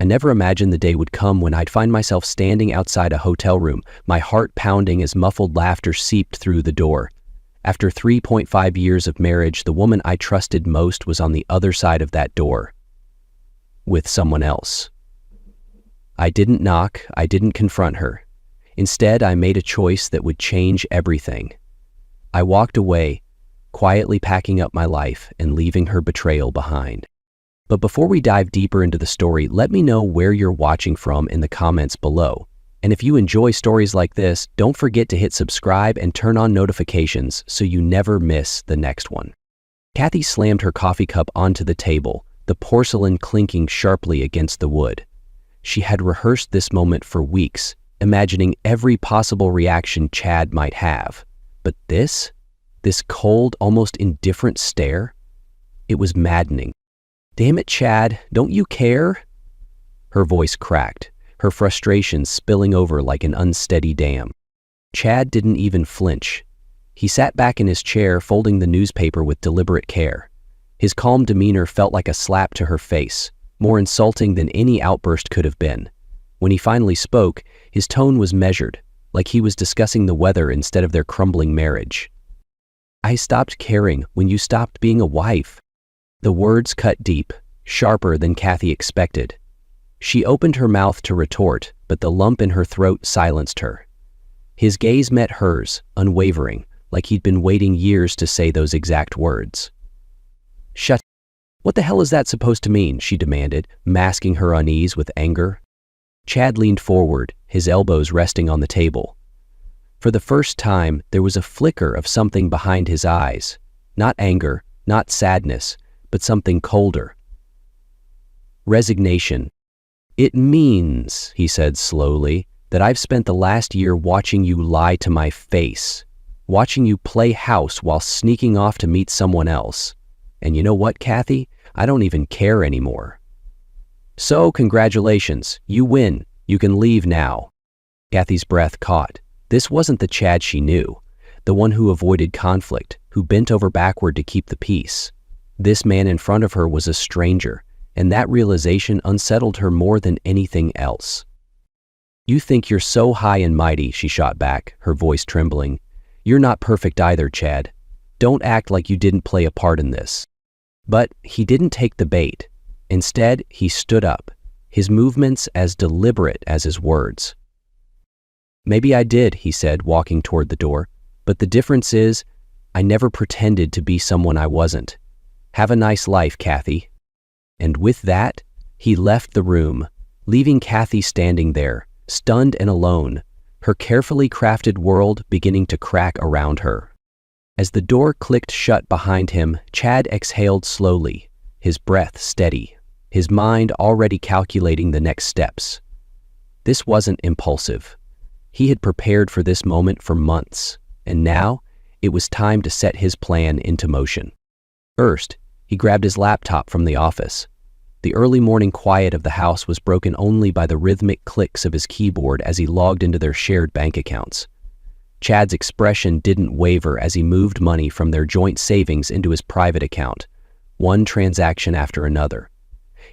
I never imagined the day would come when I'd find myself standing outside a hotel room, my heart pounding as muffled laughter seeped through the door. After 3.5 years of marriage, the woman I trusted most was on the other side of that door. With someone else. I didn't knock, I didn't confront her. Instead, I made a choice that would change everything. I walked away, quietly packing up my life and leaving her betrayal behind. But before we dive deeper into the story, let me know where you're watching from in the comments below. And if you enjoy stories like this, don't forget to hit subscribe and turn on notifications so you never miss the next one. Kathy slammed her coffee cup onto the table, the porcelain clinking sharply against the wood. She had rehearsed this moment for weeks, imagining every possible reaction Chad might have. But this cold, almost indifferent stare, it was maddening. "Damn it, Chad, don't you care?" Her voice cracked, her frustration spilling over like an unsteady dam. Chad didn't even flinch. He sat back in his chair, folding the newspaper with deliberate care. His calm demeanor felt like a slap to her face, more insulting than any outburst could have been. When he finally spoke, his tone was measured, like he was discussing the weather instead of their crumbling marriage. "I stopped caring when you stopped being a wife." The words cut deep, sharper than Kathy expected. She opened her mouth to retort, but the lump in her throat silenced her. His gaze met hers, unwavering, like he'd been waiting years to say those exact words. "Shut. What the hell is that supposed to mean?" she demanded, masking her unease with anger. Chad leaned forward, his elbows resting on the table. For the first time, there was a flicker of something behind his eyes. Not anger, not sadness, but something colder. Resignation. "It means," he said slowly, "that I've spent the last year watching you lie to my face, watching you play house while sneaking off to meet someone else. And you know what, Kathy? I don't even care anymore." "So, congratulations. You win. You can leave now." Kathy's breath caught. This wasn't the Chad she knew, the one who avoided conflict, who bent over backward to keep the peace. This man in front of her was a stranger, and that realization unsettled her more than anything else. "You think you're so high and mighty," she shot back, her voice trembling. "You're not perfect either, Chad. Don't act like you didn't play a part in this." But he didn't take the bait. Instead, he stood up, his movements as deliberate as his words. "Maybe I did," he said, walking toward the door. "But the difference is, I never pretended to be someone I wasn't. Have a nice life, Kathy." And with that, he left the room, leaving Kathy standing there, stunned and alone, her carefully crafted world beginning to crack around her. As the door clicked shut behind him, Chad exhaled slowly, his breath steady, his mind already calculating the next steps. This wasn't impulsive. He had prepared for this moment for months, and now it was time to set his plan into motion. First, he grabbed his laptop from the office. The early morning quiet of the house was broken only by the rhythmic clicks of his keyboard as he logged into their shared bank accounts. Chad's expression didn't waver as he moved money from their joint savings into his private account, one transaction after another.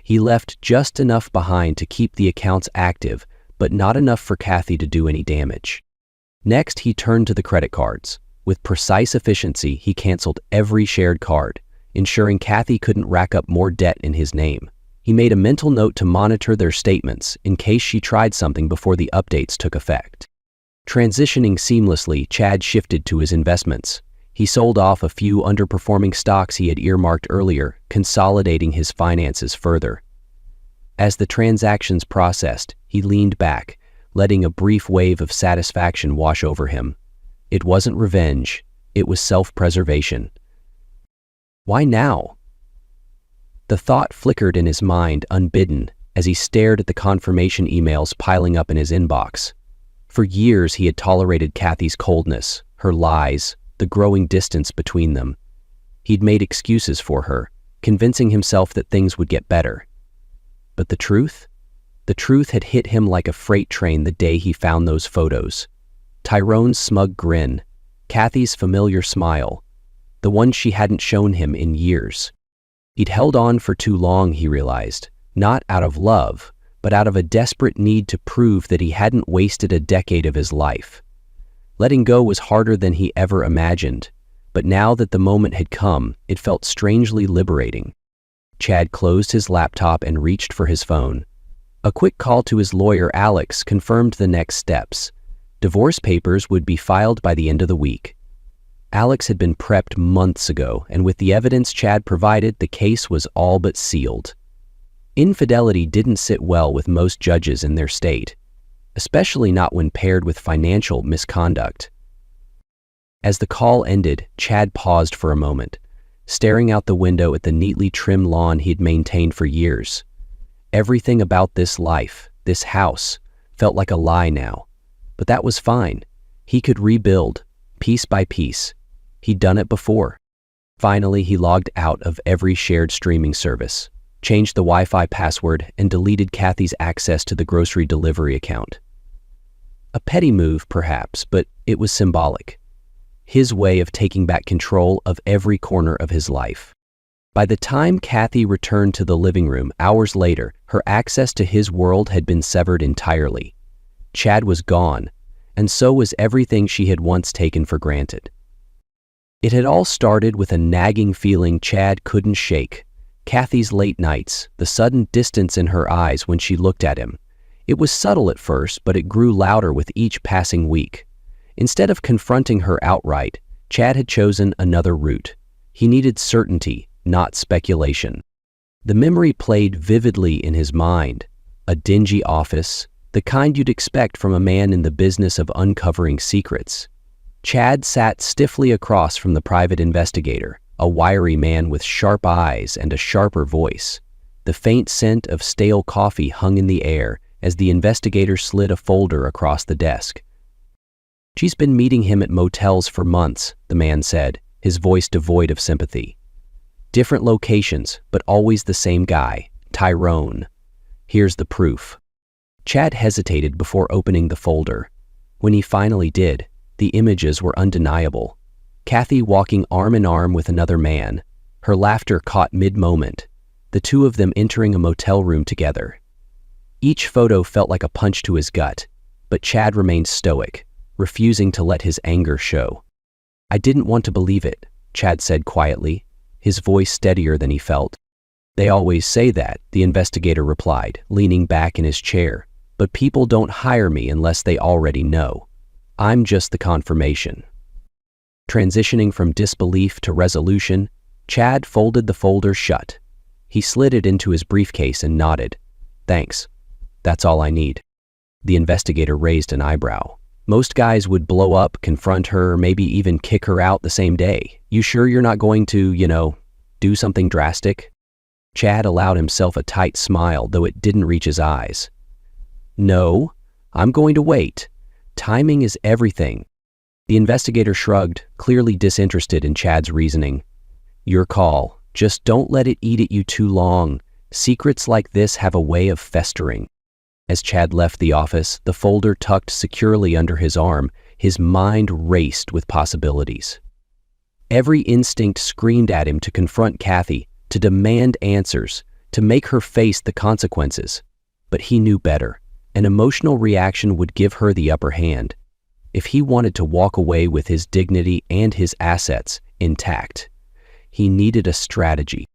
He left just enough behind to keep the accounts active, but not enough for Kathy to do any damage. Next, he turned to the credit cards. With precise efficiency, he canceled every shared card, ensuring Kathy couldn't rack up more debt in his name. He made a mental note to monitor their statements in case she tried something before the updates took effect. Transitioning seamlessly, Chad shifted to his investments. He sold off a few underperforming stocks he had earmarked earlier, consolidating his finances further. As the transactions processed, he leaned back, letting a brief wave of satisfaction wash over him. It wasn't revenge, it was self-preservation. Why now? The thought flickered in his mind unbidden as he stared at the confirmation emails piling up in his inbox. For years he had tolerated Kathy's coldness, her lies, the growing distance between them. He'd made excuses for her, convincing himself that things would get better. But the truth? The truth had hit him like a freight train the day he found those photos. Tyrone's smug grin, Kathy's familiar smile, the one she hadn't shown him in years. He'd held on for too long, he realized, not out of love, but out of a desperate need to prove that he hadn't wasted a decade of his life. Letting go was harder than he ever imagined, but now that the moment had come, it felt strangely liberating. Chad closed his laptop and reached for his phone. A quick call to his lawyer, Alex, confirmed the next steps. Divorce papers would be filed by the end of the week. Alex had been prepped months ago, and with the evidence Chad provided, the case was all but sealed. Infidelity didn't sit well with most judges in their state, especially not when paired with financial misconduct. As the call ended, Chad paused for a moment, staring out the window at the neatly trimmed lawn he'd maintained for years. Everything about this life, this house, felt like a lie now. But that was fine. He could rebuild, piece by piece. He'd done it before. Finally, he logged out of every shared streaming service, changed the Wi-Fi password, and deleted Kathy's access to the grocery delivery account. A petty move, perhaps, but it was symbolic. His way of taking back control of every corner of his life. By the time Kathy returned to the living room hours later, her access to his world had been severed entirely. Chad was gone, and so was everything she had once taken for granted. It had all started with a nagging feeling Chad couldn't shake. Kathy's late nights, the sudden distance in her eyes when she looked at him. It was subtle at first, but it grew louder with each passing week. Instead of confronting her outright, Chad had chosen another route. He needed certainty, not speculation. The memory played vividly in his mind. A dingy office, the kind you'd expect from a man in the business of uncovering secrets. Chad sat stiffly across from the private investigator, a wiry man with sharp eyes and a sharper voice. The faint scent of stale coffee hung in the air as the investigator slid a folder across the desk. "She's been meeting him at motels for months," the man said, his voice devoid of sympathy. "Different locations, but always the same guy, Tyrone. Here's the proof." Chad hesitated before opening the folder. When he finally did, the images were undeniable. Kathy walking arm in arm with another man, her laughter caught mid-moment, the two of them entering a motel room together. Each photo felt like a punch to his gut, but Chad remained stoic, refusing to let his anger show. "I didn't want to believe it," Chad said quietly, his voice steadier than he felt. "They always say that," the investigator replied, leaning back in his chair. "But people don't hire me unless they already know. I'm just the confirmation." Transitioning from disbelief to resolution, Chad folded the folder shut. He slid it into his briefcase and nodded. "Thanks. That's all I need." The investigator raised an eyebrow. "Most guys would blow up, confront her, maybe even kick her out the same day. You sure you're not going to, do something drastic?" Chad allowed himself a tight smile, though it didn't reach his eyes. "No, I'm going to wait. Timing is everything." The investigator shrugged, clearly disinterested in Chad's reasoning. "Your call. Just don't let it eat at you too long. Secrets like this have a way of festering." As Chad left the office, the folder tucked securely under his arm, his mind raced with possibilities. Every instinct screamed at him to confront Kathy, to demand answers, to make her face the consequences. But he knew better. An emotional reaction would give her the upper hand. If he wanted to walk away with his dignity and his assets intact, he needed a strategy.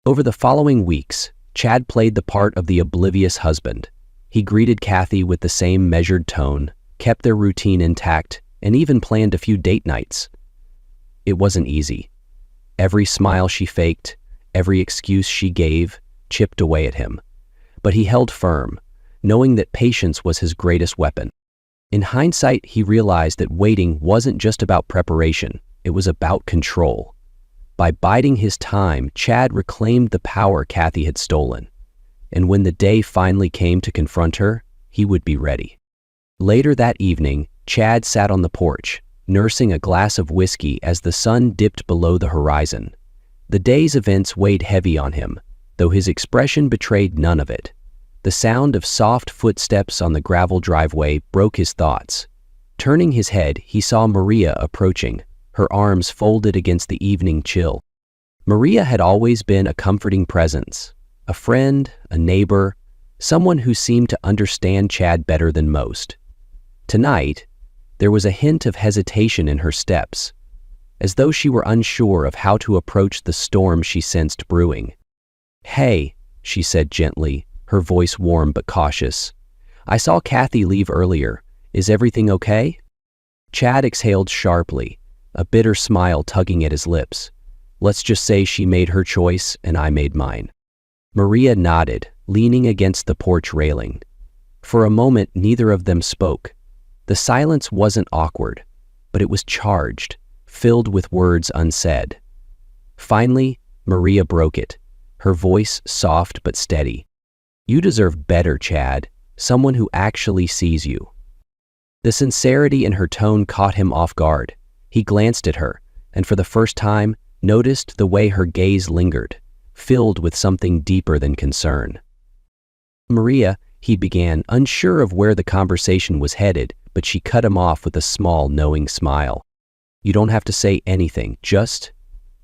Over the following weeks, Chad played the part of the oblivious husband. He greeted Kathy with the same measured tone, kept their routine intact, and even planned a few date nights. It wasn't easy. Every smile she faked, every excuse she gave, chipped away at him. But he held firm, knowing that patience was his greatest weapon. In hindsight, he realized that waiting wasn't just about preparation, it was about control. By biding his time, Chad reclaimed the power Kathy had stolen. And when the day finally came to confront her, he would be ready. Later that evening, Chad sat on the porch, nursing a glass of whiskey as the sun dipped below the horizon. The day's events weighed heavy on him, though his expression betrayed none of it. The sound of soft footsteps on the gravel driveway broke his thoughts. Turning his head, he saw Maria approaching, her arms folded against the evening chill. Maria had always been a comforting presence, a friend, a neighbor, someone who seemed to understand Chad better than most. Tonight, there was a hint of hesitation in her steps, as though she were unsure of how to approach the storm she sensed brewing. "Hey," she said gently, her voice warm but cautious. "I saw Kathy leave earlier. Is everything okay?" Chad exhaled sharply, a bitter smile tugging at his lips. "Let's just say she made her choice and I made mine." Maria nodded, leaning against the porch railing. For a moment, neither of them spoke. The silence wasn't awkward, but it was charged, filled with words unsaid. Finally, Maria broke it, her voice soft but steady. "You deserve better, Chad, someone who actually sees you." The sincerity in her tone caught him off guard. He glanced at her, and for the first time, noticed the way her gaze lingered, filled with something deeper than concern. "Maria," he began, unsure of where the conversation was headed, but she cut him off with a small, knowing smile. "You don't have to say anything, just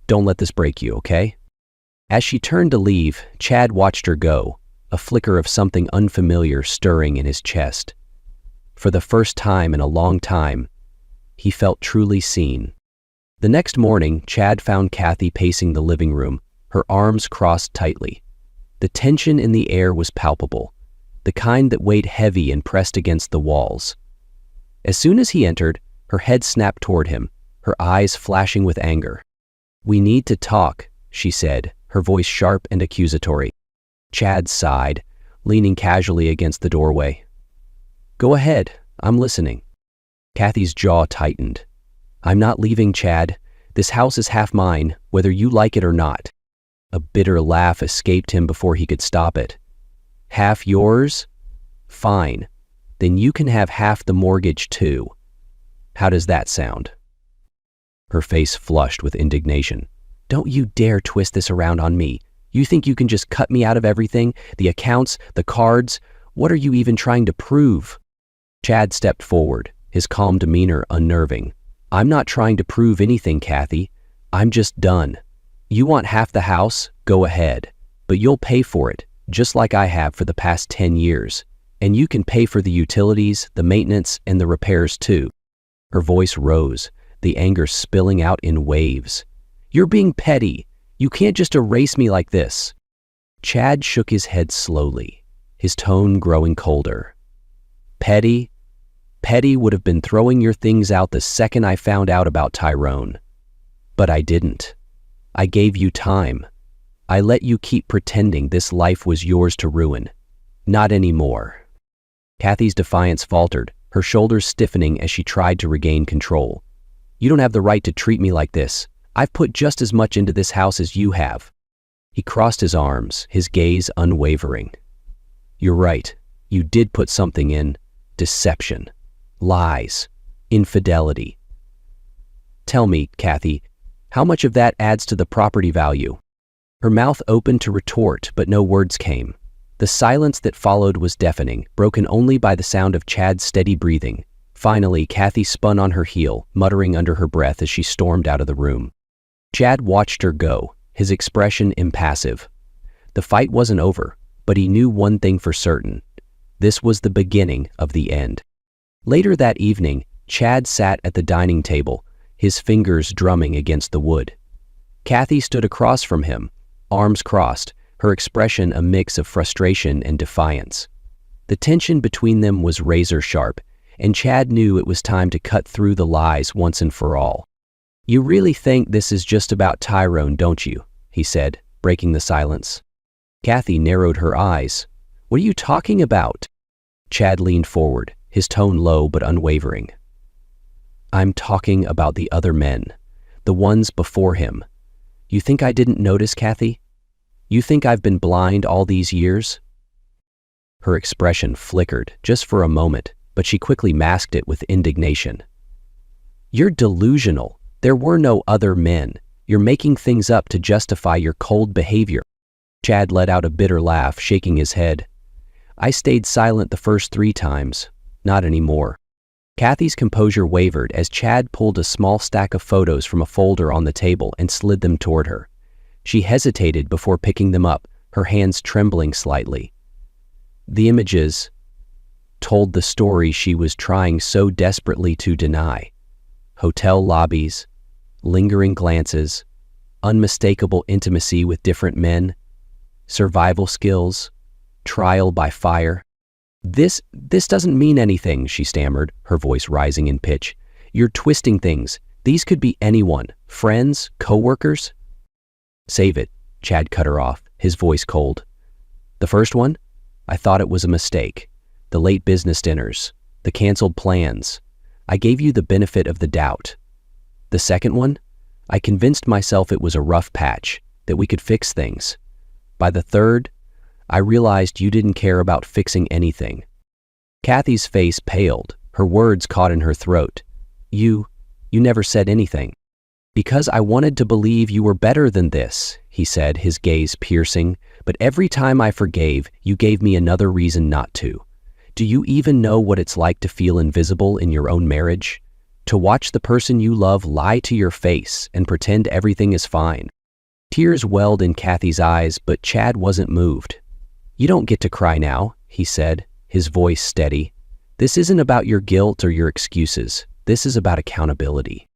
don't let this break you, okay?" As she turned to leave, Chad watched her go, a flicker of something unfamiliar stirring in his chest. For the first time in a long time, he felt truly seen. The next morning, Chad found Kathy pacing the living room, her arms crossed tightly. The tension in the air was palpable, the kind that weighed heavy and pressed against the walls. As soon as he entered, her head snapped toward him, her eyes flashing with anger. "We need to talk," she said, her voice sharp and accusatory. Chad sighed, leaning casually against the doorway. "Go ahead, I'm listening." Kathy's jaw tightened. "I'm not leaving, Chad. This house is half mine, whether you like it or not." A bitter laugh escaped him before he could stop it. "Half yours? Fine. Then you can have half the mortgage too. How does that sound?" Her face flushed with indignation. "Don't you dare twist this around on me. You think you can just cut me out of everything? The accounts, the cards? What are you even trying to prove?" Chad stepped forward, his calm demeanor unnerving. "I'm not trying to prove anything, Kathy. I'm just done. You want half the house? Go ahead. But you'll pay for it, just like I have for the past 10 years. And you can pay for the utilities, the maintenance, and the repairs too." Her voice rose, the anger spilling out in waves. "You're being petty. You can't just erase me like this." Chad shook his head slowly, his tone growing colder. "Petty? Petty would have been throwing your things out the second I found out about Tyrone. But I didn't. I gave you time. I let you keep pretending this life was yours to ruin. Not anymore." Kathy's defiance faltered, her shoulders stiffening as she tried to regain control. "You don't have the right to treat me like this. I've put just as much into this house as you have." He crossed his arms, his gaze unwavering. "You're right. You did put something in. Deception. Lies. Infidelity. Tell me, Kathy, how much of that adds to the property value?" Her mouth opened to retort, but no words came. The silence that followed was deafening, broken only by the sound of Chad's steady breathing. Finally, Kathy spun on her heel, muttering under her breath as she stormed out of the room. Chad watched her go, his expression impassive. The fight wasn't over, but he knew one thing for certain. This was the beginning of the end. Later that evening, Chad sat at the dining table, his fingers drumming against the wood. Kathy stood across from him, arms crossed, her expression a mix of frustration and defiance. The tension between them was razor sharp, and Chad knew it was time to cut through the lies once and for all. "You really think this is just about Tyrone, don't you?" he said, breaking the silence. Kathy narrowed her eyes. "What are you talking about?" Chad leaned forward, his tone low but unwavering. "I'm talking about the other men, the ones before him. You think I didn't notice, Kathy? You think I've been blind all these years?" Her expression flickered, just for a moment, but she quickly masked it with indignation. "You're delusional. There were no other men. You're making things up to justify your cold behavior." Chad let out a bitter laugh, shaking his head. "I stayed silent the first 3 times. Not anymore." Kathy's composure wavered as Chad pulled a small stack of photos from a folder on the table and slid them toward her. She hesitated before picking them up, her hands trembling slightly. The images told the story she was trying so desperately to deny. Hotel lobbies, lingering glances, unmistakable intimacy with different men, survival skills, trial by fire. This doesn't mean anything, she stammered, her voice rising in pitch. You're twisting things. These could be anyone, friends, co-workers. Save it, Chad cut her off, his voice cold. The first one? I thought it was a mistake. The late business dinners, the canceled plans. I gave you the benefit of the doubt. The second one? I convinced myself it was a rough patch, that we could fix things. By the third, I realized you didn't care about fixing anything. Kathy's face paled, her words caught in her throat. You never said anything. Because I wanted to believe you were better than this, he said, his gaze piercing, but every time I forgave, you gave me another reason not to. Do you even know what it's like to feel invisible in your own marriage? To watch the person you love lie to your face and pretend everything is fine? Tears welled in Kathy's eyes, but Chad wasn't moved. You don't get to cry now, he said, his voice steady. This isn't about your guilt or your excuses. This is about accountability.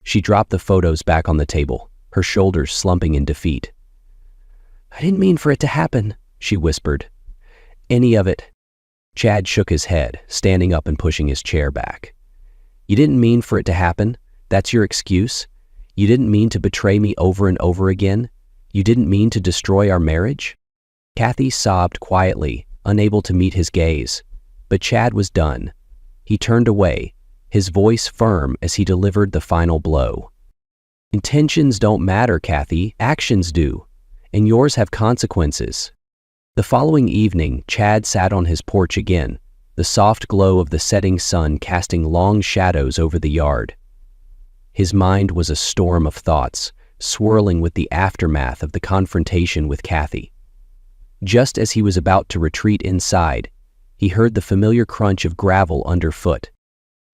She dropped the photos back on the table, her shoulders slumping in defeat. I didn't mean for it to happen, she whispered. Any of it. Chad shook his head, standing up and pushing his chair back. You didn't mean for it to happen? That's your excuse? You didn't mean to betray me over and over again? You didn't mean to destroy our marriage? Kathy sobbed quietly, unable to meet his gaze. But Chad was done. He turned away, his voice firm as he delivered the final blow. Intentions don't matter, Kathy. Actions do. And yours have consequences. The following evening, Chad sat on his porch again, the soft glow of the setting sun casting long shadows over the yard. His mind was a storm of thoughts, swirling with the aftermath of the confrontation with Kathy. Just as he was about to retreat inside, he heard the familiar crunch of gravel underfoot.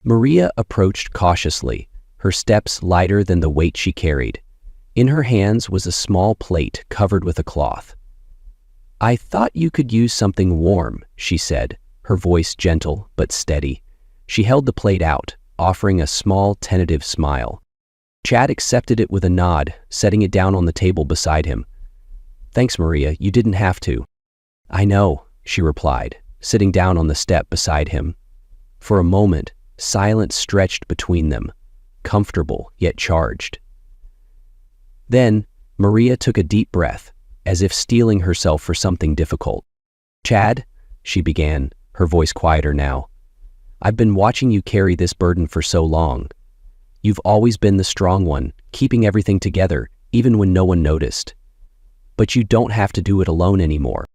Maria approached cautiously, her steps lighter than the weight she carried. In her hands was a small plate covered with a cloth. I thought you could use something warm, she said, her voice gentle but steady. She held the plate out, offering a small, tentative smile. Chad accepted it with a nod, setting it down on the table beside him. Thanks, Maria, you didn't have to. I know, she replied, sitting down on the step beside him. For a moment, silence stretched between them, comfortable yet charged. Then, Maria took a deep breath, as if steeling herself for something difficult. Chad, she began, her voice quieter now, I've been watching you carry this burden for so long. You've always been the strong one, keeping everything together, even when no one noticed. But you don't have to do it alone anymore.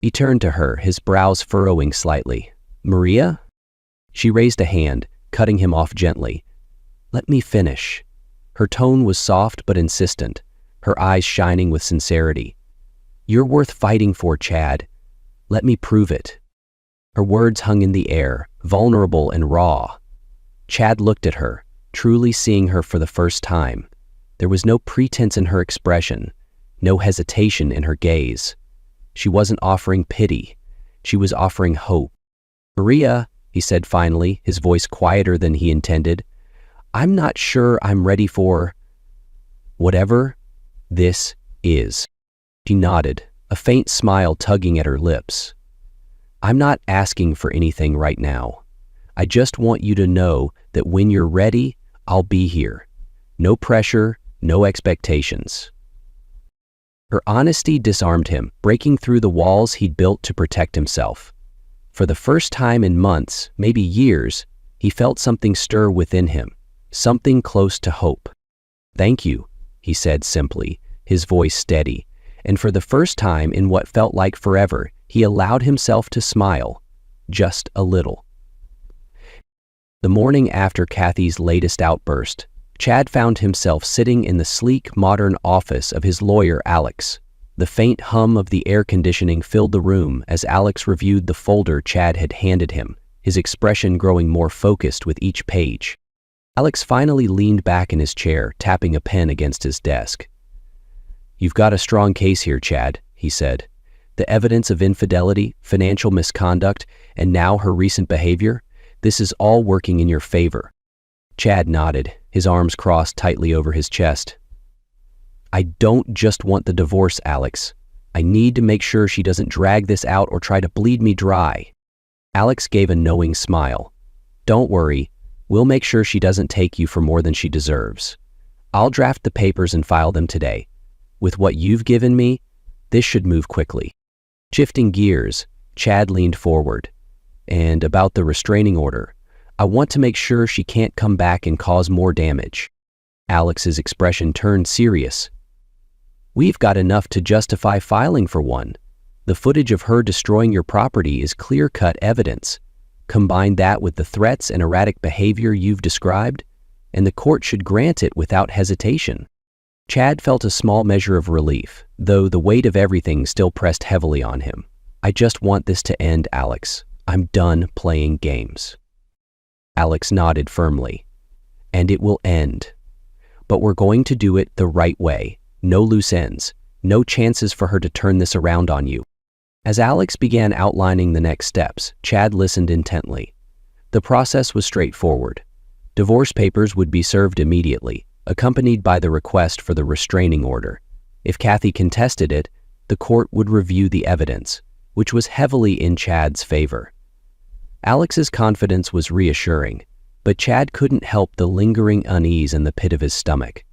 He turned to her, his brows furrowing slightly. Maria? She raised a hand, cutting him off gently. Let me finish. Her tone was soft but insistent, her eyes shining with sincerity. You're worth fighting for, Chad. Let me prove it. Her words hung in the air, vulnerable and raw. Chad looked at her, truly seeing her for the first time. There was no pretense in her expression, no hesitation in her gaze. She wasn't offering pity. She was offering hope. Maria, he said finally, his voice quieter than he intended, I'm not sure I'm ready for whatever this is. She nodded, a faint smile tugging at her lips. I'm not asking for anything right now. I just want you to know that when you're ready, I'll be here. No pressure, no expectations. Her honesty disarmed him, breaking through the walls he'd built to protect himself. For the first time in months, maybe years, he felt something stir within him, something close to hope. Thank you, he said simply, his voice steady, and for the first time in what felt like forever, he allowed himself to smile, just a little. The morning after Kathy's latest outburst, Chad found himself sitting in the sleek, modern office of his lawyer, Alex. The faint hum of the air conditioning filled the room as Alex reviewed the folder Chad had handed him, his expression growing more focused with each page. Alex finally leaned back in his chair, tapping a pen against his desk. You've got a strong case here, Chad, he said. the evidence of infidelity, financial misconduct, and now her recent behavior, this is all working in your favor. Chad nodded, his arms crossed tightly over his chest. I don't just want the divorce, Alex. I need to make sure she doesn't drag this out or try to bleed me dry. Alex gave a knowing smile. Don't worry, we'll make sure she doesn't take you for more than she deserves. I'll draft the papers and file them today. With what you've given me, this should move quickly. Shifting gears, Chad leaned forward. And about the restraining order, I want to make sure she can't come back and cause more damage. Alex's expression turned serious. We've got enough to justify filing for one. The footage of her destroying your property is clear-cut evidence. Combine that with the threats and erratic behavior you've described, and the court should grant it without hesitation. Chad felt a small measure of relief, though the weight of everything still pressed heavily on him. I just want this to end, Alex. I'm done playing games. Alex nodded firmly. And it will end. But we're going to do it the right way. No loose ends. No chances for her to turn this around on you. As Alex began outlining the next steps, Chad listened intently. The process was straightforward. Divorce papers would be served immediately, accompanied by the request for the restraining order. If Kathy contested it, the court would review the evidence, which was heavily in Chad's favor. Alex's confidence was reassuring, but Chad couldn't help the lingering unease in the pit of his stomach.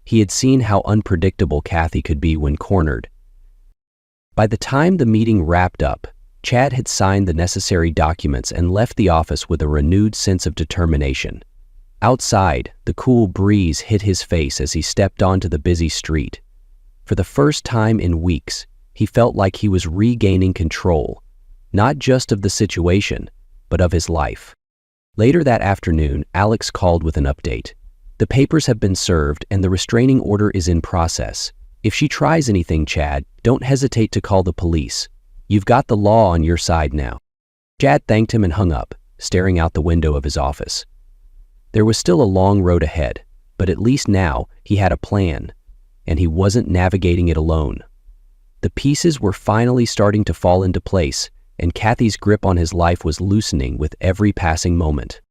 He had seen how unpredictable Kathy could be when cornered. By the time the meeting wrapped up, Chad had signed the necessary documents and left the office with a renewed sense of determination. Outside, the cool breeze hit his face as he stepped onto the busy street. For the first time in weeks, he felt like he was regaining control, not just of the situation, but of his life. Later that afternoon, Alex called with an update. The papers have been served and the restraining order is in process. If she tries anything, Chad, don't hesitate to call the police. You've got the law on your side now. Chad thanked him and hung up, staring out the window of his office. There was still a long road ahead, but at least now he had a plan, and he wasn't navigating it alone. The pieces were finally starting to fall into place, and Kathy's grip on his life was loosening with every passing moment.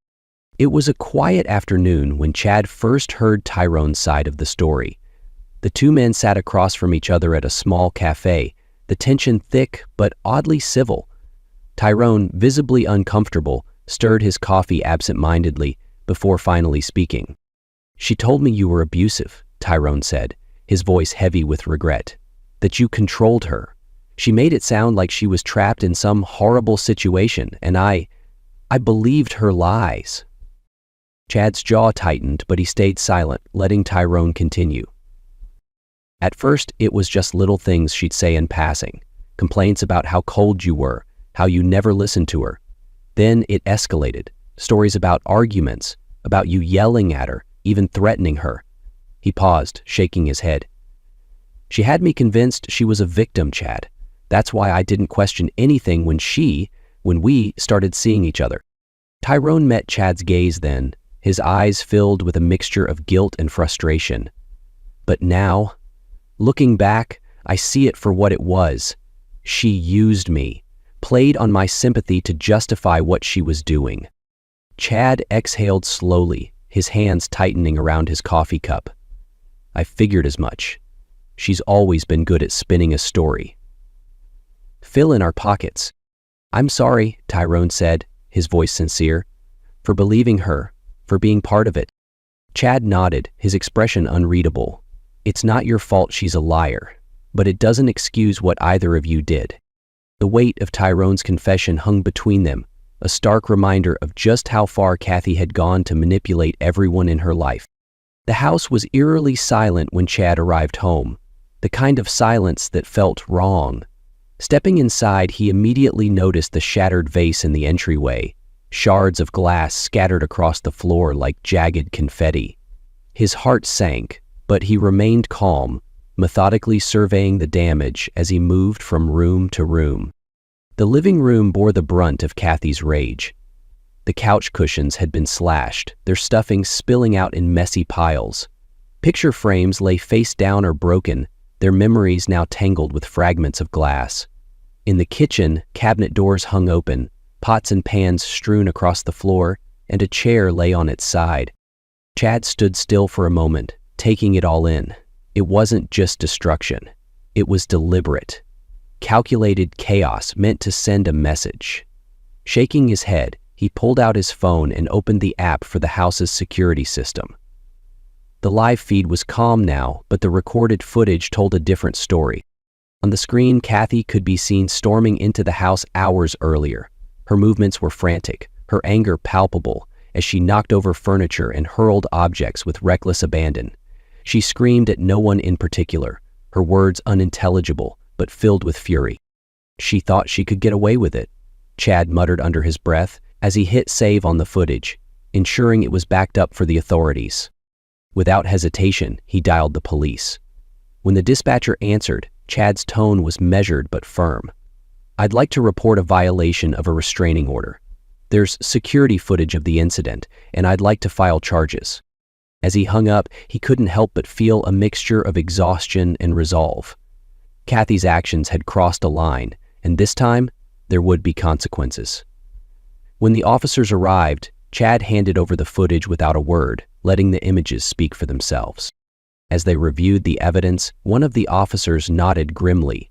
It was a quiet afternoon when Chad first heard Tyrone's side of the story. The two men sat across from each other at a small cafe, the tension thick but oddly civil. Tyrone, visibly uncomfortable, stirred his coffee absent-mindedly before finally speaking. She told me you were abusive, Tyrone said, his voice heavy with regret. That you controlled her. She made it sound like she was trapped in some horrible situation, and I believed her lies. Chad's jaw tightened, but he stayed silent, letting Tyrone continue. At first, it was just little things she'd say in passing. Complaints about how cold you were, how you never listened to her. Then it escalated. Stories about arguments, about you yelling at her, even threatening her. He paused, shaking his head. She had me convinced she was a victim, Chad. That's why I didn't question anything when we started seeing each other. Tyrone met Chad's gaze then, his eyes filled with a mixture of guilt and frustration. But now, looking back, I see it for what it was. She used me, played on my sympathy to justify what she was doing. Chad exhaled slowly, his hands tightening around his coffee cup. I figured as much. She's always been good at spinning a story. Fill in our pockets. I'm sorry, Tyrone said, his voice sincere, for believing her, for being part of it. Chad nodded, his expression unreadable. It's not your fault she's a liar, but it doesn't excuse what either of you did. The weight of Tyrone's confession hung between them, a stark reminder of just how far Kathy had gone to manipulate everyone in her life. The house was eerily silent when Chad arrived home, the kind of silence that felt wrong. Stepping inside, he immediately noticed the shattered vase in the entryway, shards of glass scattered across the floor like jagged confetti. His heart sank, but he remained calm, methodically surveying the damage as he moved from room to room. The living room bore the brunt of Kathy's rage. The couch cushions had been slashed, their stuffing spilling out in messy piles. Picture frames lay face down or broken, their memories now tangled with fragments of glass. In the kitchen, cabinet doors hung open, pots and pans strewn across the floor, and a chair lay on its side. Chad stood still for a moment, taking it all in. It wasn't just destruction. It was deliberate. Calculated chaos meant to send a message. Shaking his head, he pulled out his phone and opened the app for the house's security system. The live feed was calm now, but the recorded footage told a different story. On the screen, Kathy could be seen storming into the house hours earlier. Her movements were frantic, her anger palpable, as she knocked over furniture and hurled objects with reckless abandon. She screamed at no one in particular, her words unintelligible, but filled with fury. She thought she could get away with it, Chad muttered under his breath as he hit save on the footage, ensuring it was backed up for the authorities. Without hesitation, he dialed the police. When the dispatcher answered, Chad's tone was measured but firm. "I'd like to report a violation of a restraining order. There's security footage of the incident, and I'd like to file charges." As he hung up, he couldn't help but feel a mixture of exhaustion and resolve. Kathy's actions had crossed a line, and this time, there would be consequences. When the officers arrived, Chad handed over the footage without a word, letting the images speak for themselves. As they reviewed the evidence, one of the officers nodded grimly.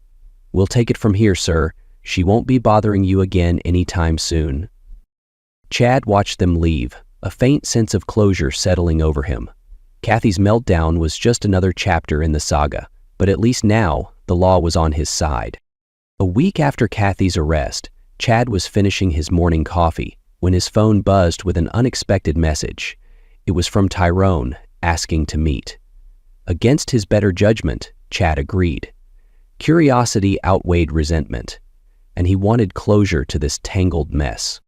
"We'll take it from here, sir. She won't be bothering you again anytime soon." Chad watched them leave, a faint sense of closure settling over him. Kathy's meltdown was just another chapter in the saga, but at least now, the law was on his side. A week after Kathy's arrest, Chad was finishing his morning coffee when his phone buzzed with an unexpected message. It was from Tyrone, asking to meet. Against his better judgment, Chad agreed. Curiosity outweighed resentment, and he wanted closure to this tangled mess.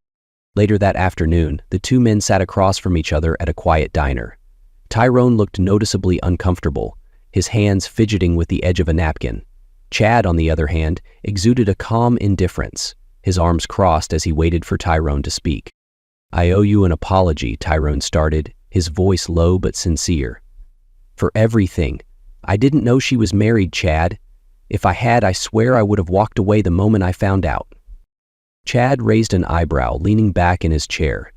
Later that afternoon, the two men sat across from each other at a quiet diner. Tyrone looked noticeably uncomfortable, his hands fidgeting with the edge of a napkin. Chad, on the other hand, exuded a calm indifference, his arms crossed as he waited for Tyrone to speak. "I owe you an apology," Tyrone started, his voice low but sincere. "For everything. I didn't know she was married, Chad. If I had, I swear I would have walked away the moment I found out." Chad raised an eyebrow, leaning back in his chair.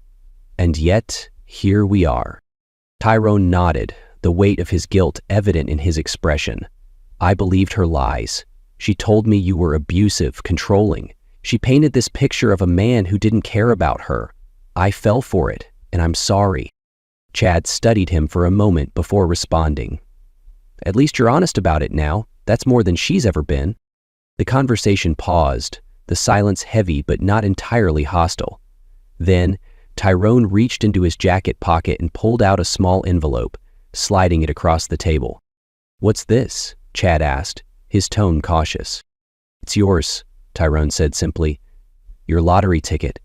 "And yet, here we are." Tyrone nodded, the weight of his guilt evident in his expression. "I believed her lies. She told me you were abusive, controlling. She painted this picture of a man who didn't care about her. I fell for it, and I'm sorry." Chad studied him for a moment before responding. "At least you're honest about it now. That's more than she's ever been." The conversation paused, the silence heavy but not entirely hostile. Then, Tyrone reached into his jacket pocket and pulled out a small envelope, sliding it across the table. "What's this?" Chad asked, his tone cautious. "It's yours," Tyrone said simply. "Your lottery ticket.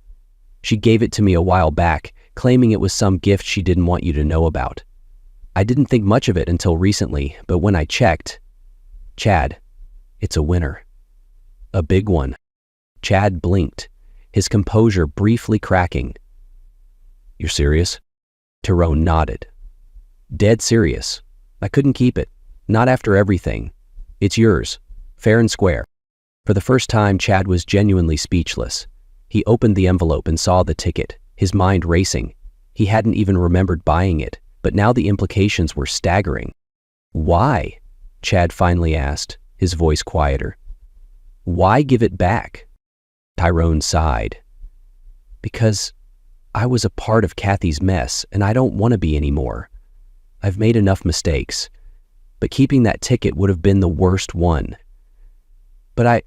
She gave it to me a while back, claiming it was some gift she didn't want you to know about. I didn't think much of it until recently, but when I checked, Chad, it's a winner. A big one." Chad blinked, his composure briefly cracking. "You're serious?" Tyrone nodded. "Dead serious. I couldn't keep it. Not after everything. It's yours, fair and square." For the first time, Chad was genuinely speechless. He opened the envelope and saw the ticket, his mind racing. He hadn't even remembered buying it, but now the implications were staggering. "Why?" Chad finally asked, his voice quieter. "Why give it back?" Tyrone sighed. "Because I was a part of Kathy's mess, and I don't want to be anymore. I've made enough mistakes, but keeping that ticket would have been the worst one. But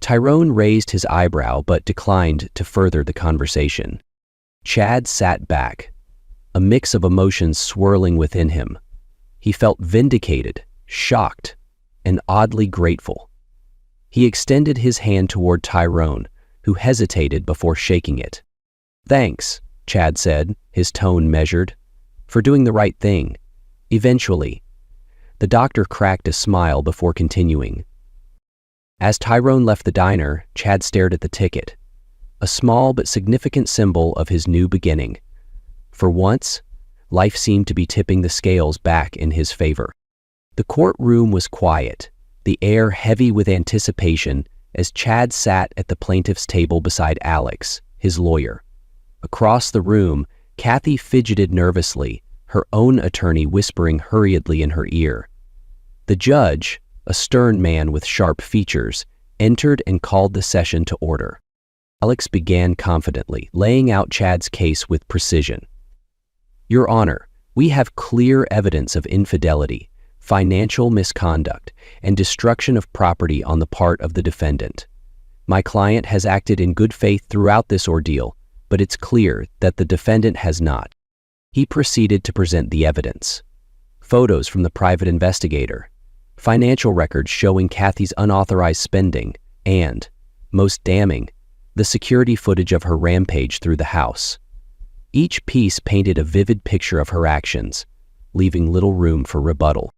Tyrone raised his eyebrow but declined to further the conversation. Chad sat back, a mix of emotions swirling within him. He felt vindicated, shocked, and oddly grateful. He extended his hand toward Tyrone, who hesitated before shaking it. "Thanks," Chad said, his tone measured, "for doing the right thing. Eventually." The doctor cracked a smile before continuing. As Tyrone left the diner, Chad stared at the ticket, a small but significant symbol of his new beginning. For once, life seemed to be tipping the scales back in his favor. The courtroom was quiet, the air heavy with anticipation as Chad sat at the plaintiff's table beside Alex, his lawyer. Across the room, Kathy fidgeted nervously, her own attorney whispering hurriedly in her ear. The judge, a stern man with sharp features, entered and called the session to order. Alex began confidently, laying out Chad's case with precision. "Your Honor, we have clear evidence of infidelity, financial misconduct, and destruction of property on the part of the defendant. My client has acted in good faith throughout this ordeal, but it's clear that the defendant has not." He proceeded to present the evidence. Photos from the private investigator, financial records showing Kathy's unauthorized spending, and, most damning, the security footage of her rampage through the house. Each piece painted a vivid picture of her actions, leaving little room for rebuttal.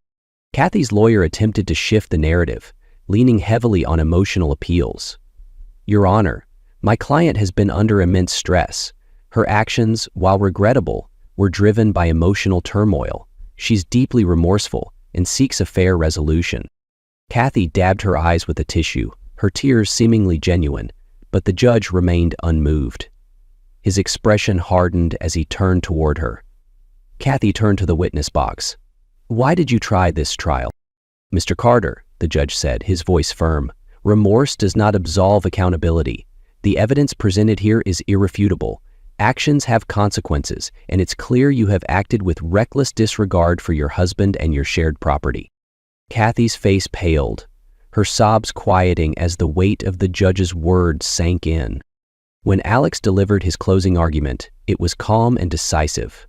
Kathy's lawyer attempted to shift the narrative, leaning heavily on emotional appeals. "Your Honor, my client has been under immense stress. Her actions, while regrettable, were driven by emotional turmoil. She's deeply remorseful and seeks a fair resolution." Kathy dabbed her eyes with a tissue, her tears seemingly genuine, but the judge remained unmoved. His expression hardened as he turned toward her. Kathy turned to the witness box. "Why did you try this trial?" "Mr. Carter," the judge said, his voice firm, "remorse does not absolve accountability. The evidence presented here is irrefutable. Actions have consequences, and it's clear you have acted with reckless disregard for your husband and your shared property." Kathy's face paled, her sobs quieting as the weight of the judge's words sank in. When Alex delivered his closing argument, it was calm and decisive.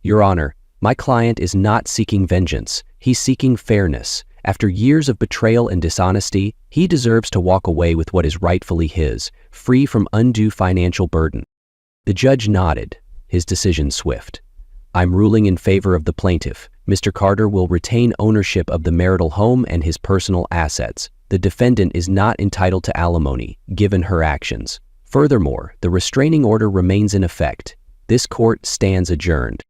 "Your Honor, my client is not seeking vengeance. He's seeking fairness. After years of betrayal and dishonesty, he deserves to walk away with what is rightfully his, free from undue financial burden." The judge nodded, his decision swift. "I'm ruling in favor of the plaintiff. Mr. Carter will retain ownership of the marital home and his personal assets. The defendant is not entitled to alimony, given her actions. Furthermore, the restraining order remains in effect. This court stands adjourned."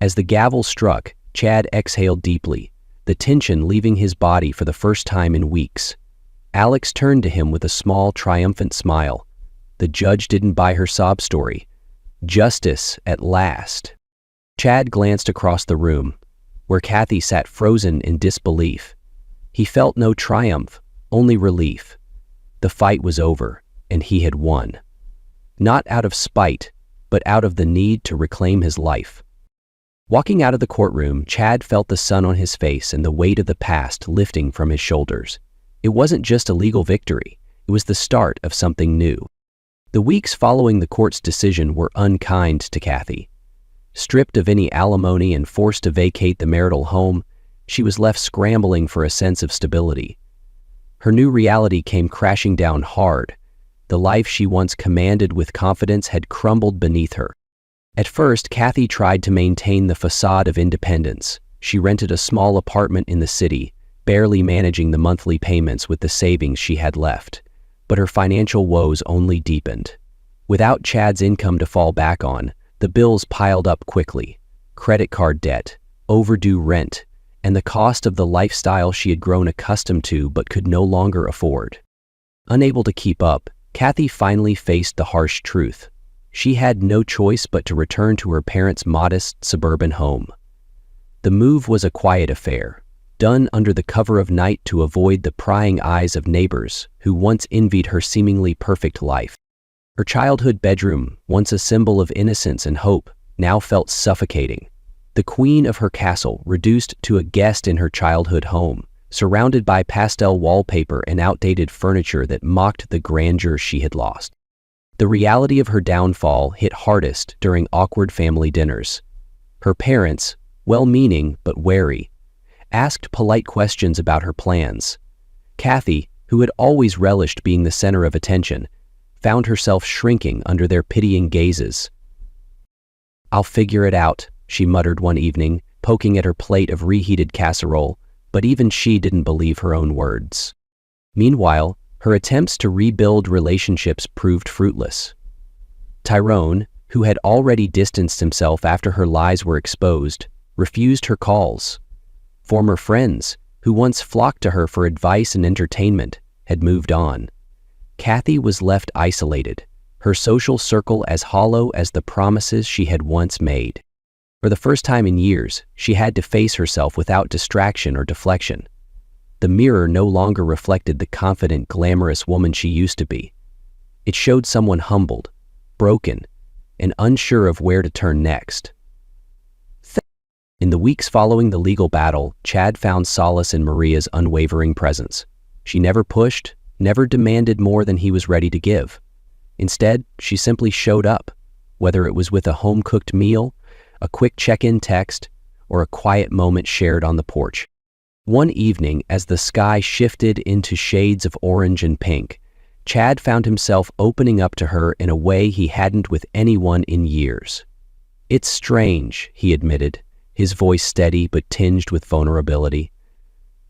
As the gavel struck, Chad exhaled deeply, the tension leaving his body for the first time in weeks. Alex turned to him with a small, triumphant smile. The judge didn't buy her sob story. Justice at last. Chad glanced across the room, where Kathy sat frozen in disbelief. He felt no triumph, only relief. The fight was over, and he had won. Not out of spite, but out of the need to reclaim his life. Walking out of the courtroom, Chad felt the sun on his face and the weight of the past lifting from his shoulders. It wasn't just a legal victory, it was the start of something new. The weeks following the court's decision were unkind to Kathy. Stripped of any alimony and forced to vacate the marital home, she was left scrambling for a sense of stability. Her new reality came crashing down hard. The life she once commanded with confidence had crumbled beneath her. At first, Kathy tried to maintain the facade of independence. She rented a small apartment in the city, barely managing the monthly payments with the savings she had left. But her financial woes only deepened. Without Chad's income to fall back on, the bills piled up quickly. Credit card debt, overdue rent, and the cost of the lifestyle she had grown accustomed to but could no longer afford. Unable to keep up, Kathy finally faced the harsh truth. She had no choice but to return to her parents' modest suburban home. The move was a quiet affair, done under the cover of night to avoid the prying eyes of neighbors who once envied her seemingly perfect life. Her childhood bedroom, once a symbol of innocence and hope, now felt suffocating. The queen of her castle reduced to a guest in her childhood home, surrounded by pastel wallpaper and outdated furniture that mocked the grandeur she had lost. The reality of her downfall hit hardest during awkward family dinners. Her parents, well-meaning but wary, asked polite questions about her plans. Kathy, who had always relished being the center of attention, found herself shrinking under their pitying gazes. "I'll figure it out," she muttered one evening, poking at her plate of reheated casserole, but even she didn't believe her own words. Meanwhile, her attempts to rebuild relationships proved fruitless. Tyrone, who had already distanced himself after her lies were exposed, refused her calls. Former friends, who once flocked to her for advice and entertainment, had moved on. Kathy was left isolated, her social circle as hollow as the promises she had once made. For the first time in years, she had to face herself without distraction or deflection. The mirror no longer reflected the confident, glamorous woman she used to be. It showed someone humbled, broken, and unsure of where to turn next. In the weeks following the legal battle, Chad found solace in Maria's unwavering presence. She never pushed, never demanded more than he was ready to give. Instead, she simply showed up, whether it was with a home-cooked meal, a quick check-in text, or a quiet moment shared on the porch. One evening, as the sky shifted into shades of orange and pink, Chad found himself opening up to her in a way he hadn't with anyone in years. "It's strange," he admitted, his voice steady but tinged with vulnerability.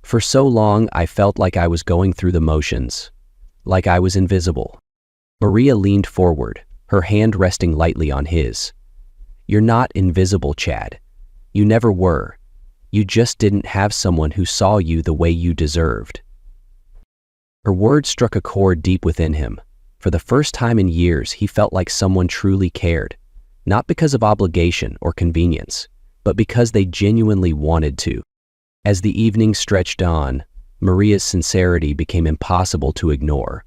"For so long, I felt like I was going through the motions, like I was invisible." Maria leaned forward, her hand resting lightly on his. "You're not invisible, Chad. You never were. You just didn't have someone who saw you the way you deserved." Her words struck a chord deep within him. For the first time in years, he felt like someone truly cared, not because of obligation or convenience, but because they genuinely wanted to. As the evening stretched on, Maria's sincerity became impossible to ignore.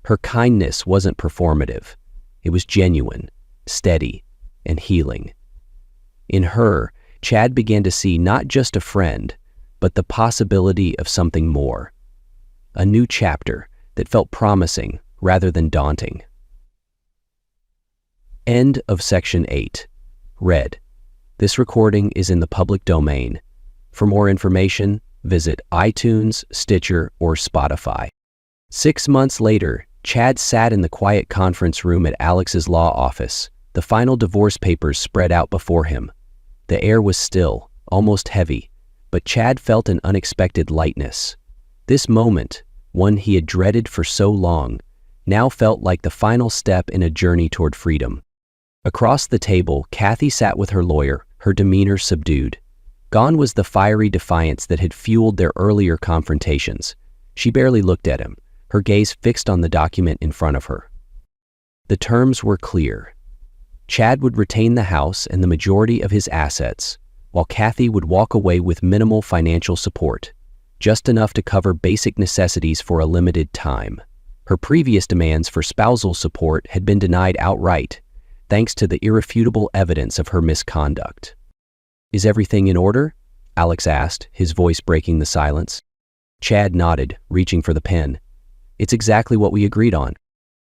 Her kindness wasn't performative. It was genuine, steady, and healing. In her, Chad began to see not just a friend, but the possibility of something more. A new chapter that felt promising rather than daunting. End of Section 8. Read. This recording is in the public domain. For more information, visit iTunes, Stitcher, or Spotify. 6 months later, Chad sat in the quiet conference room at Alex's law office, the final divorce papers spread out before him. The air was still, almost heavy, but Chad felt an unexpected lightness. This moment, one he had dreaded for so long, now felt like the final step in a journey toward freedom. Across the table, Kathy sat with her lawyer, her demeanor subdued. Gone was the fiery defiance that had fueled their earlier confrontations. She barely looked at him, her gaze fixed on the document in front of her. The terms were clear. Chad would retain the house and the majority of his assets, while Kathy would walk away with minimal financial support, just enough to cover basic necessities for a limited time. Her previous demands for spousal support had been denied outright, thanks to the irrefutable evidence of her misconduct. "Is everything in order?" Alex asked, his voice breaking the silence. Chad nodded, reaching for the pen. "It's exactly what we agreed on."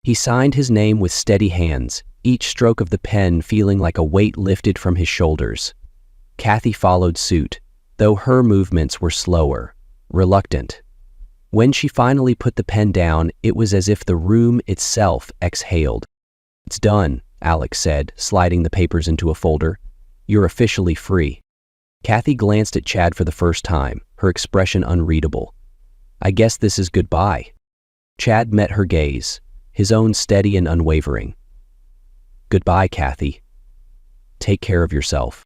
He signed his name with steady hands, each stroke of the pen feeling like a weight lifted from his shoulders. Kathy followed suit, though her movements were slower, reluctant. When she finally put the pen down, it was as if the room itself exhaled. "It's done," Alex said, sliding the papers into a folder. "You're officially free." Kathy glanced at Chad for the first time, her expression unreadable. "I guess this is goodbye." Chad met her gaze, his own steady and unwavering. "Goodbye, Kathy. Take care of yourself."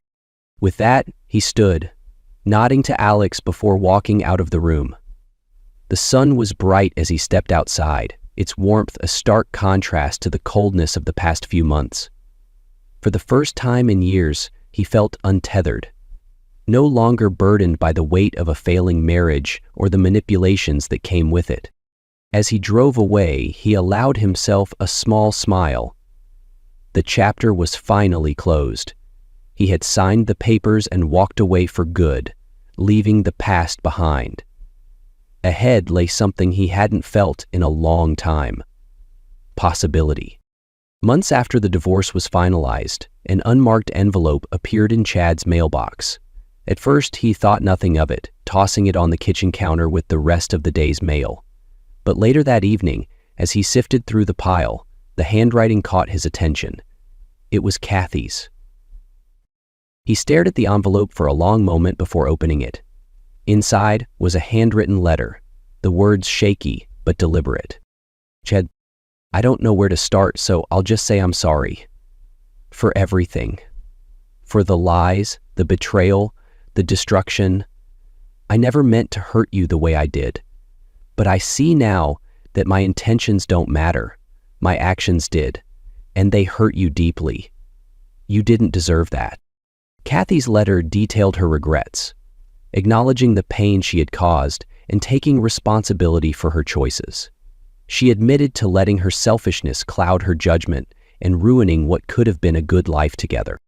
With that, he stood, nodding to Alex before walking out of the room. The sun was bright as he stepped outside, its warmth a stark contrast to the coldness of the past few months. For the first time in years, he felt untethered, no longer burdened by the weight of a failing marriage or the manipulations that came with it. As he drove away, he allowed himself a small smile. The chapter was finally closed. He had signed the papers and walked away for good, leaving the past behind. Ahead lay something he hadn't felt in a long time. Possibility. Months after the divorce was finalized, an unmarked envelope appeared in Chad's mailbox. At first, he thought nothing of it, tossing it on the kitchen counter with the rest of the day's mail. But later that evening, as he sifted through the pile, the handwriting caught his attention. It was Kathy's. He stared at the envelope for a long moment before opening it. Inside was a handwritten letter, the words shaky but deliberate. "Chad, I don't know where to start, so I'll just say I'm sorry. For everything. For the lies, the betrayal, the destruction. I never meant to hurt you the way I did. But I see now that my intentions don't matter. My actions did, and they hurt you deeply. You didn't deserve that. Kathy's letter detailed her regrets, acknowledging the pain she had caused and taking responsibility for her choices. She admitted to letting her selfishness cloud her judgment and ruining what could have been a good life together.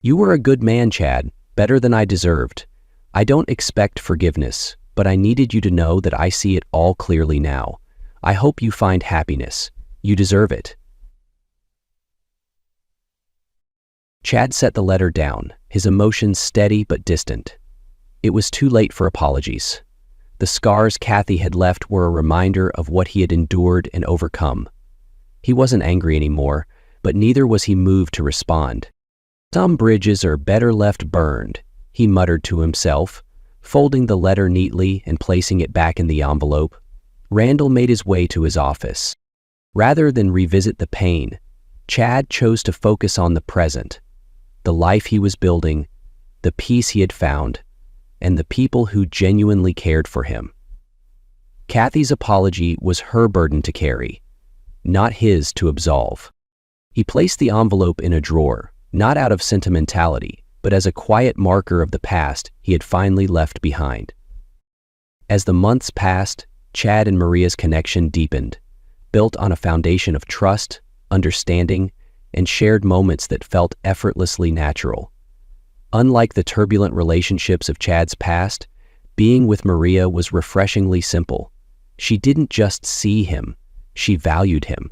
You were a good man, Chad, better than I deserved. I don't expect forgiveness, but I needed you to know that I see it all clearly now. I hope you find happiness. You deserve it. Chad set the letter down, his emotions steady but distant. It was too late for apologies. The scars Kathy had left were a reminder of what he had endured and overcome. He wasn't angry anymore, but neither was he moved to respond. Some bridges are better left burned, he muttered to himself, folding the letter neatly and placing it back in the envelope. Randall made his way to his office. Rather than revisit the pain, Chad chose to focus on the present, the life he was building, the peace he had found, and the people who genuinely cared for him. Kathy's apology was her burden to carry, not his to absolve. He placed the envelope in a drawer, not out of sentimentality, but as a quiet marker of the past he had finally left behind. As the months passed, Chad and Maria's connection deepened, built on a foundation of trust, understanding, and shared moments that felt effortlessly natural. Unlike the turbulent relationships of Chad's past, being with Maria was refreshingly simple. She didn't just see him, she valued him,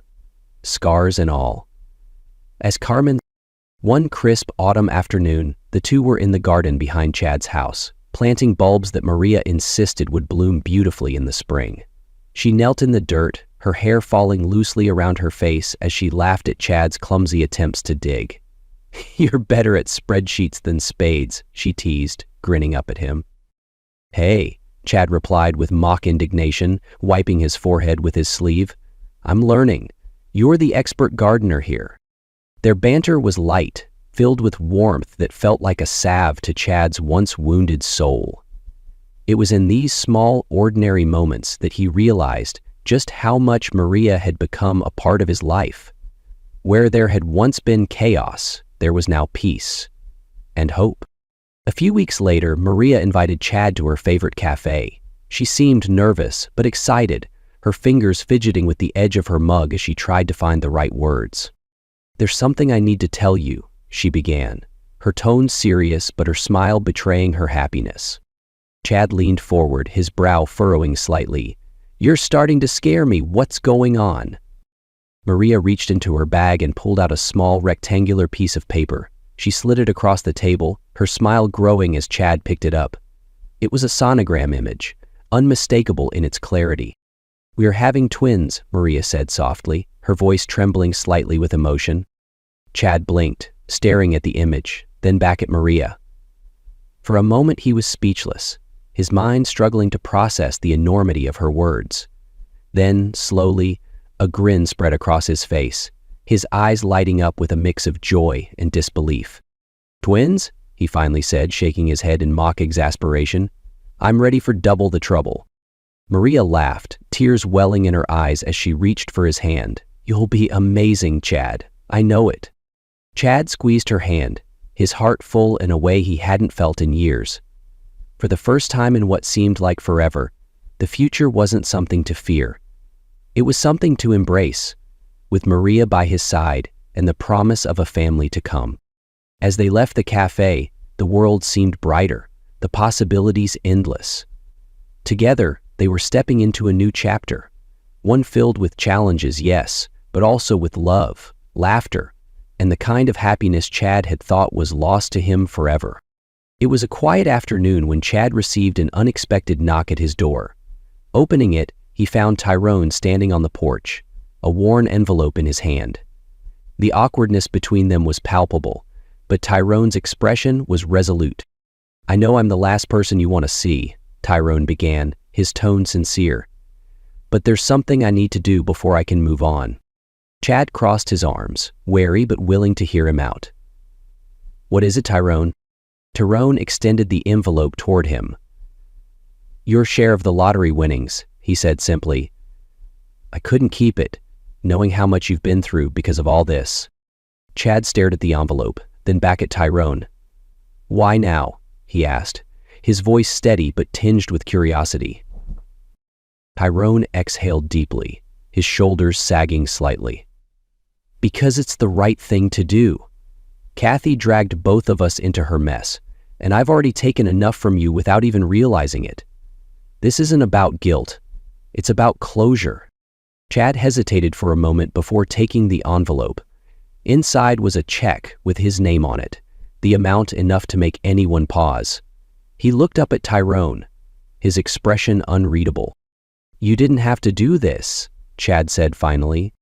scars and all. One crisp autumn afternoon, the two were in the garden behind Chad's house, planting bulbs that Maria insisted would bloom beautifully in the spring. She knelt in the dirt, her hair falling loosely around her face as she laughed at Chad's clumsy attempts to dig. "You're better at spreadsheets than spades," she teased, grinning up at him. "Hey," Chad replied with mock indignation, wiping his forehead with his sleeve. "I'm learning. You're the expert gardener here." Their banter was light, filled with warmth that felt like a salve to Chad's once wounded soul. It was in these small, ordinary moments that he realized just how much Maria had become a part of his life. Where there had once been chaos, there was now peace and hope. A few weeks later, Maria invited Chad to her favorite cafe. She seemed nervous, but excited, her fingers fidgeting with the edge of her mug as she tried to find the right words. "There's something I need to tell you," she began, her tone serious but her smile betraying her happiness. Chad leaned forward, his brow furrowing slightly. "You're starting to scare me. What's going on?" Maria reached into her bag and pulled out a small rectangular piece of paper. She slid it across the table, her smile growing as Chad picked it up. It was a sonogram image, unmistakable in its clarity. "We are having twins," Maria said softly, her voice trembling slightly with emotion. Chad blinked, staring at the image, then back at Maria. For a moment he was speechless, his mind struggling to process the enormity of her words. Then, slowly, a grin spread across his face, his eyes lighting up with a mix of joy and disbelief. "Twins?" he finally said, shaking his head in mock exasperation. "I'm ready for double the trouble." Maria laughed, tears welling in her eyes as she reached for his hand. "You'll be amazing, Chad. I know it." Chad squeezed her hand, his heart full in a way he hadn't felt in years. For the first time in what seemed like forever, the future wasn't something to fear. It was something to embrace, with Maria by his side and the promise of a family to come. As they left the cafe, the world seemed brighter, the possibilities endless. Together, they were stepping into a new chapter, one filled with challenges, yes, but also with love, laughter, and the kind of happiness Chad had thought was lost to him forever. It was a quiet afternoon when Chad received an unexpected knock at his door. Opening it, he found Tyrone standing on the porch, a worn envelope in his hand. The awkwardness between them was palpable, but Tyrone's expression was resolute. "I know I'm the last person you want to see," Tyrone began, his tone sincere. "But there's something I need to do before I can move on." Chad crossed his arms, wary but willing to hear him out. "What is it, Tyrone?" Tyrone extended the envelope toward him. "Your share of the lottery winnings," he said simply. I couldn't keep it, knowing how much you've been through because of all this. Chad stared at the envelope, then back at Tyrone. Why now? He asked, his voice steady but tinged with curiosity. Tyrone exhaled deeply, his shoulders sagging slightly. Because it's the right thing to do. Kathy dragged both of us into her mess, and I've already taken enough from you without even realizing it. This isn't about guilt. It's about closure. Chad hesitated for a moment before taking the envelope. Inside was a check with his name on it, the amount enough to make anyone pause. He looked up at Tyrone, his expression unreadable. You didn't have to do this, Chad said finally.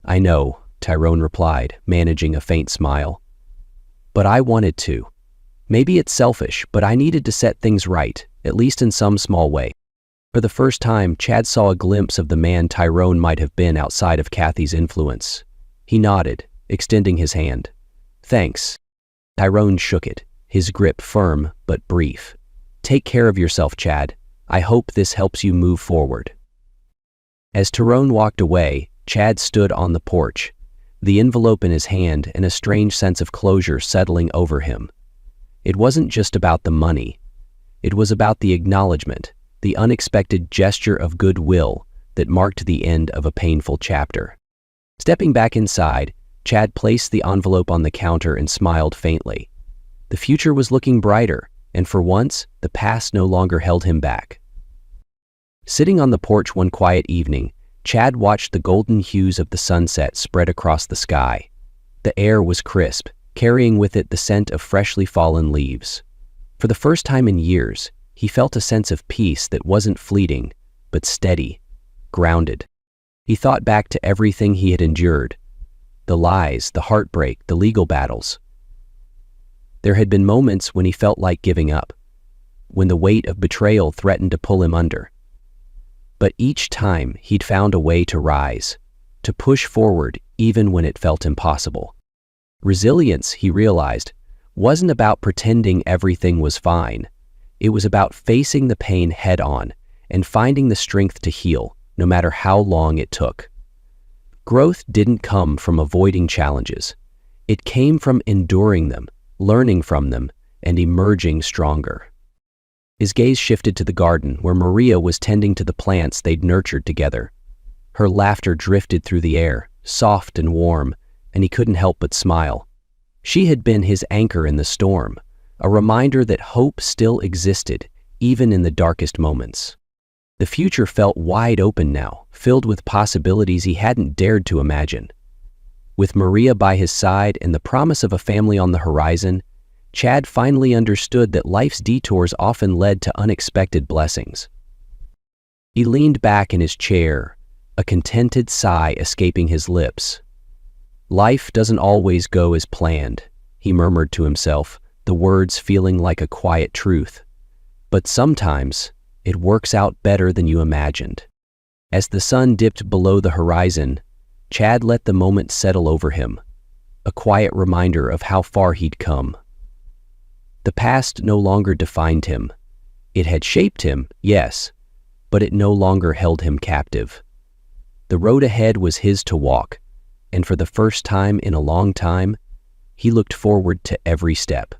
I know, Tyrone replied, managing a faint smile. But I wanted to. Maybe it's selfish, but I needed to set things right, at least in some small way. For the first time, Chad saw a glimpse of the man Tyrone might have been outside of Kathy's influence. He nodded, extending his hand. Thanks. Tyrone shook it, his grip firm but brief. Take care of yourself, Chad. I hope this helps you move forward. As Tyrone walked away, Chad stood on the porch, the envelope in his hand and a strange sense of closure settling over him. It wasn't just about the money. It was about the acknowledgement, the unexpected gesture of goodwill that marked the end of a painful chapter. Stepping back inside, Chad placed the envelope on the counter and smiled faintly. The future was looking brighter, and for once, the past no longer held him back. Sitting on the porch one quiet evening, Chad watched the golden hues of the sunset spread across the sky. The air was crisp, carrying with it the scent of freshly fallen leaves. For the first time in years, he felt a sense of peace that wasn't fleeting, but steady, grounded. He thought back to everything he had endured, the lies, the heartbreak, the legal battles. There had been moments when he felt like giving up, when the weight of betrayal threatened to pull him under. But each time he'd found a way to rise, to push forward even when it felt impossible. Resilience, he realized, wasn't about pretending everything was fine. It was about facing the pain head-on and finding the strength to heal, no matter how long it took. Growth didn't come from avoiding challenges. It came from enduring them, learning from them, and emerging stronger. His gaze shifted to the garden where Maria was tending to the plants they'd nurtured together. Her laughter drifted through the air, soft and warm, and he couldn't help but smile. She had been his anchor in the storm, a reminder that hope still existed, even in the darkest moments. The future felt wide open now, filled with possibilities he hadn't dared to imagine. With Maria by his side and the promise of a family on the horizon, Chad finally understood that life's detours often led to unexpected blessings. He leaned back in his chair, a contented sigh escaping his lips. Life doesn't always go as planned, he murmured to himself, the words feeling like a quiet truth. But sometimes, it works out better than you imagined. As the sun dipped below the horizon, Chad let the moment settle over him, a quiet reminder of how far he'd come. The past no longer defined him. It had shaped him, yes, but it no longer held him captive. The road ahead was his to walk, and for the first time in a long time, he looked forward to every step.